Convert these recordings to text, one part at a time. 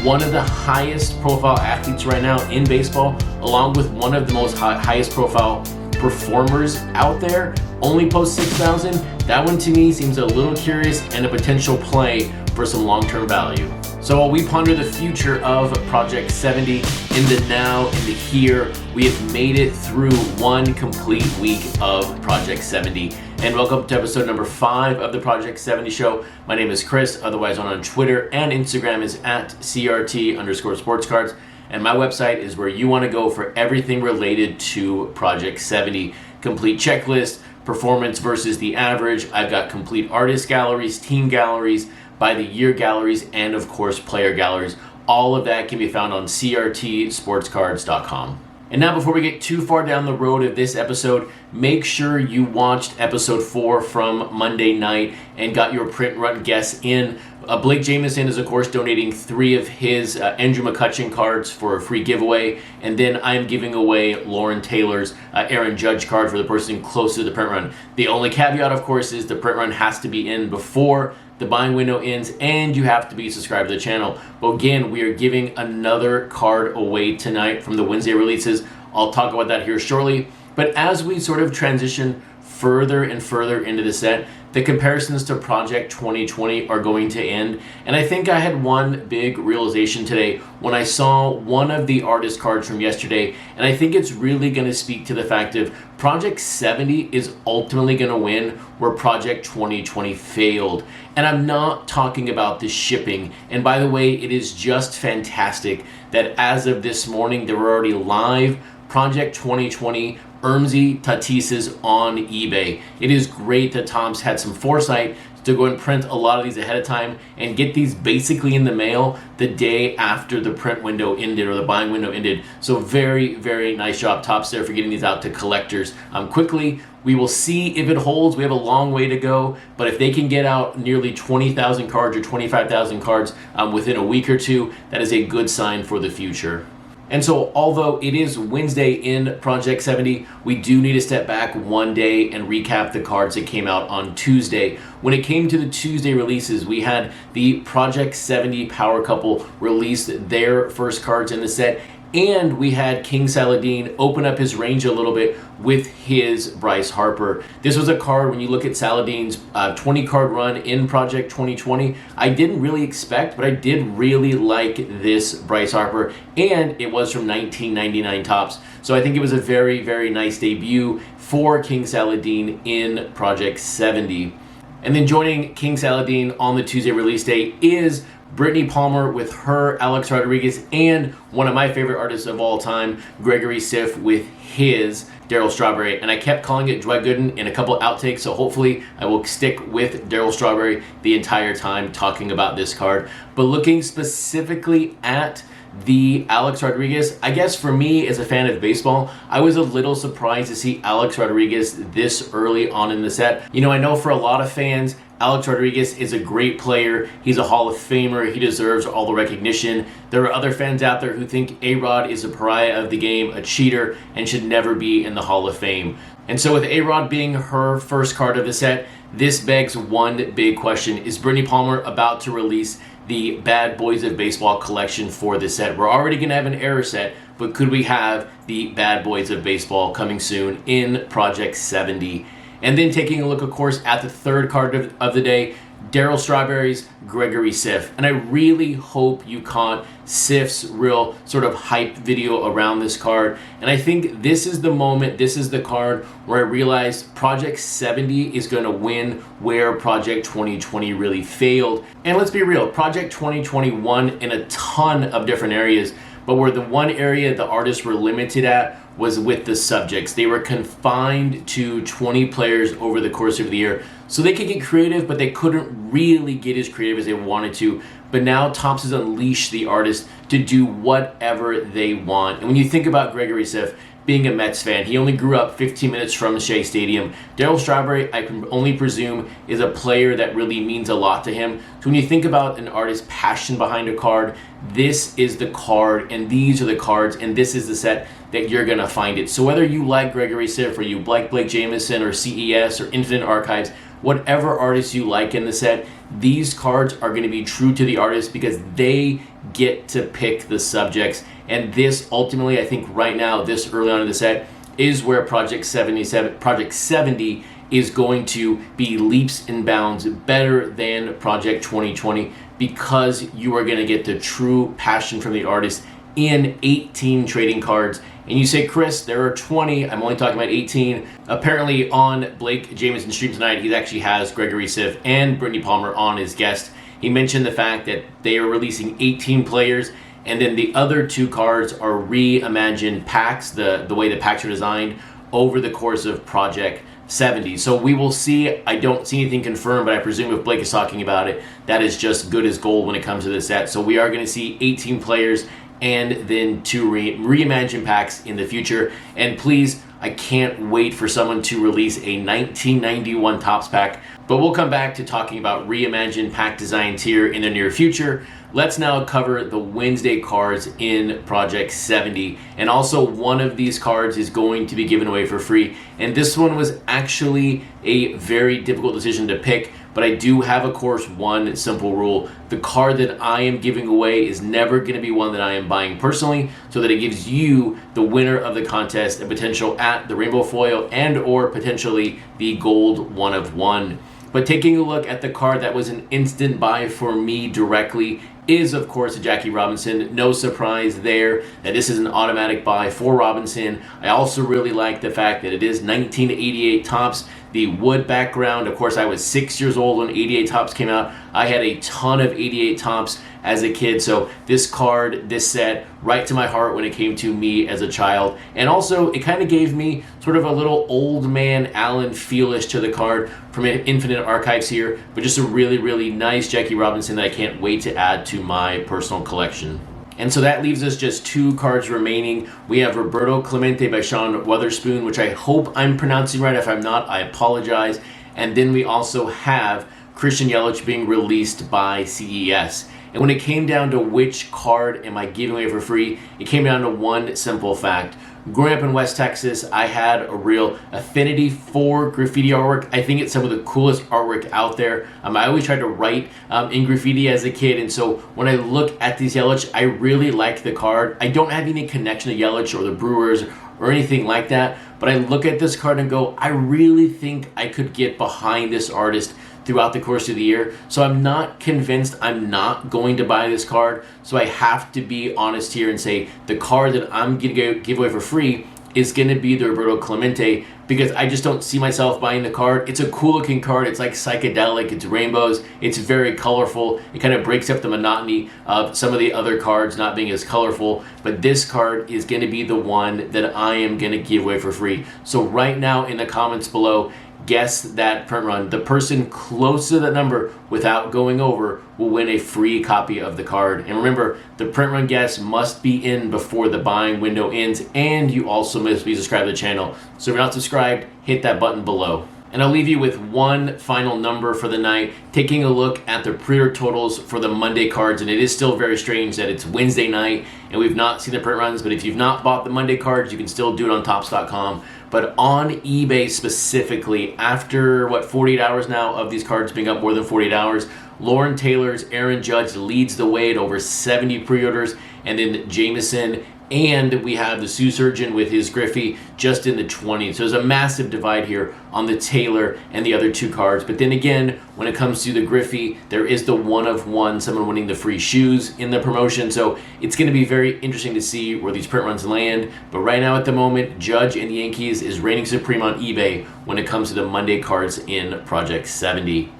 one of the highest profile athletes right now in baseball, along with one of the most highest profile performers out there, only post 6,000. That one to me seems a little curious and a potential play for some long-term value. So while we ponder the future of Project 70, in the now, in the here, we have made it through one complete week of Project 70. And welcome to episode number 5 of the Project 70 show. My name is Chris, otherwise on Twitter and Instagram is at CRT_Sportscards. And my website is where you want to go for everything related to Project 70. Complete checklist, performance versus the average. I've got complete artist galleries, team galleries, by the year galleries, and of course player galleries. All of that can be found on crtsportscards.com. And now before we get too far down the road of this episode, make sure you watched episode 4 from Monday night and got your print run guess in. Blake Jamieson is of course donating 3 of his Andrew McCutchen cards for a free giveaway, and then I'm giving away Lauren Taylor's Aaron Judge card for the person close to the print run. The only caveat of course is the print run has to be in before the buying window ends, and you have to be subscribed to the channel. But again, we are giving another card away tonight from the Wednesday releases. I'll talk about that here shortly. But as we sort of transition further and further into the set, the comparisons to Project 2020 are going to end. And I think I had one big realization today when I saw one of the artist cards from yesterday, and I think it's really going to speak to the fact of Project 70 is ultimately going to win where Project 2020 failed. And I'm not talking about the shipping. And by the way, it is just fantastic that as of this morning, they were already live Project 2020 Ermsey Tatises on eBay. It is great that Tom's had some foresight to go and print a lot of these ahead of time and get these basically in the mail the day after the print window ended or the buying window ended. So very, very nice job, Topps, there for getting these out to collectors quickly. We will see if it holds. We have a long way to go, but if they can get out nearly 20,000 cards or 25,000 cards within a week or two, that is a good sign for the future. And so although it is Wednesday in Project 70, we do need to step back one day and recap the cards that came out on Tuesday. When it came to the Tuesday releases, we had the Project 70 Power Couple release their first cards in the set, and we had King Saladin open up his range a little bit with his Bryce Harper. This was a card, when you look at Saladin's 20 card run in Project 2020, I didn't really expect, but I did really like this Bryce Harper, and it was from 1999 Topps. So I think it was a very, very nice debut for King Saladin in Project 70. And then joining King Saladin on the Tuesday release day is Brittany Palmer with her Alex Rodriguez, and one of my favorite artists of all time, Gregory Siff, with his Darryl Strawberry. And I kept calling it Dwight Gooden in a couple outtakes, so hopefully I will stick with Darryl Strawberry the entire time talking about this card. But looking specifically at the Alex Rodriguez, I guess for me as a fan of baseball, I was a little surprised to see Alex Rodriguez this early on in the set. You know, I know for a lot of fans, Alex Rodriguez is a great player. He's a Hall of Famer. He deserves all the recognition. There are other fans out there who think A-Rod is a pariah of the game, a cheater, and should never be in the Hall of Fame. And so with A-Rod being her first card of the set, this begs one big question. Is Brittany Palmer about to release the Bad Boys of Baseball collection for the set? We're already going to have an error set, but could we have the Bad Boys of Baseball coming soon in Project 70? And then taking a look, of course, at the third card of the day, Darryl Strawberry's Gregory Siff. And I really hope you caught Siff's real sort of hype video around this card. And I think this is the moment, this is the card where I realized Project 70 is going to win where Project 2020 really failed. And let's be real, Project 2020 won in a ton of different areas, but where the one area the artists were limited at was with the subjects. They were confined to 20 players over the course of the year. So they could get creative, but they couldn't really get as creative as they wanted to. But now Topps has unleashed the artists to do whatever they want. And when you think about Gregory Siff, being a Mets fan, he only grew up 15 minutes from Shea Stadium. Darryl Strawberry, I can only presume, is a player that really means a lot to him. So when you think about an artist's passion behind a card, this is the card, and these are the cards, and this is the set that you're going to find it. So whether you like Gregory Siff or you like Blake Jamieson or CES or Infinite Archives, whatever artist you like in the set, these cards are going to be true to the artist because they get to pick the subjects. And this ultimately, I think right now, this early on in the set, is where Project 70 is going to be leaps and bounds better than Project 2020 because you are going to get the true passion from the artist in 18 trading cards. And you say, Chris, there are 20. I'm only talking about 18. Apparently on Blake Jameson's stream tonight, he actually has Gregory Siff and Brittany Palmer on his guest. He mentioned the fact that they are releasing 18 players, and then the other 2 cards are reimagined packs, the way the packs are designed over the course of Project 70. So we will see. I don't see anything confirmed, but I presume if Blake is talking about it, that is just good as gold when it comes to this set. So we are going to see 18 players and then 2 reimagined packs in the future. And please, I can't wait for someone to release a 1991 Topps pack. But we'll come back to talking about reimagined pack designs here in the near future. Let's now cover the Wednesday cards in Project 70. And also one of these cards is going to be given away for free. And this one was actually a very difficult decision to pick, but I do have, of course, one simple rule. The card that I am giving away is never going to be one that I am buying personally, so that it gives you, the winner of the contest, a potential at the Rainbow Foil and or potentially the Gold 1 of 1. But taking a look at the card that was an instant buy for me directly is, of course, Jackie Robinson. No surprise there that this is an automatic buy for Robinson. I also really like the fact that it is 1988 Topps. The wood background, of course, I was 6 years old when 88 Topps came out. I had a ton of 88 Topps as a kid, so this card, this set, right to my heart when it came to me as a child. And also, it kind of gave me sort of a little old man Allen feelish to the card from Infinite Archives here, but just a really, really nice Jackie Robinson that I can't wait to add to my personal collection. And so that leaves us just 2 cards remaining. We have Roberto Clemente by Sean Weatherspoon, which I hope I'm pronouncing right. If I'm not, I apologize. And then we also have Christian Yelich being released by CES. And when it came down to which card am I giving away for free, it came down to one simple fact. Growing up in West Texas, I had a real affinity for graffiti artwork. I think it's some of the coolest artwork out there. I always tried to write in graffiti as a kid, and so when I look at these Yelich, I really like the card. I don't have any connection to Yelich or the Brewers or anything like that, but I look at this card and go, I really think I could get behind this artist throughout the course of the year. So I'm not convinced I'm not going to buy this card. So I have to be honest here and say the card that I'm going to give away for free is going to be the Roberto Clemente, because I just don't see myself buying the card. It's a cool looking card. It's like psychedelic. It's rainbows. It's very colorful. It kind of breaks up the monotony of some of the other cards not being as colorful. But this card is going to be the one that I am going to give away for free. So right now in the comments below, guess that print run. The person close to that number without going over will win a free copy of the card. And remember, the print run guess must be in before the buying window ends, and you also must be subscribed to the channel. So if you're not subscribed, hit that button below. And I'll leave you with one final number for the night, taking a look at the pre-order totals for the Monday cards. And it is still very strange that it's Wednesday night and we've not seen the print runs, but if you've not bought the Monday cards, you can still do it on Topps.com. But on eBay specifically, after 48 hours now of these cards being up more than 48 hours, Lauren Taylor's Aaron Judge leads the way at over 70 pre-orders, and then Jameson, and we have the Sioux Surgeon with his Griffey just in the 20s. So there's a massive divide here on the Taylor and the other 2 cards. But then again, when it comes to the Griffey, there is the 1 of 1, someone winning the free shoes in the promotion. So it's going to be very interesting to see where these print runs land. But right now at the moment, Judge and the Yankees is reigning supreme on eBay when it comes to the Monday cards in Project 70.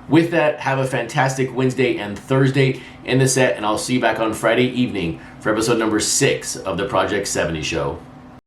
With that, have a fantastic Wednesday and Thursday in the set, and I'll see you back on Friday evening for episode number 6 of the Project 70 show.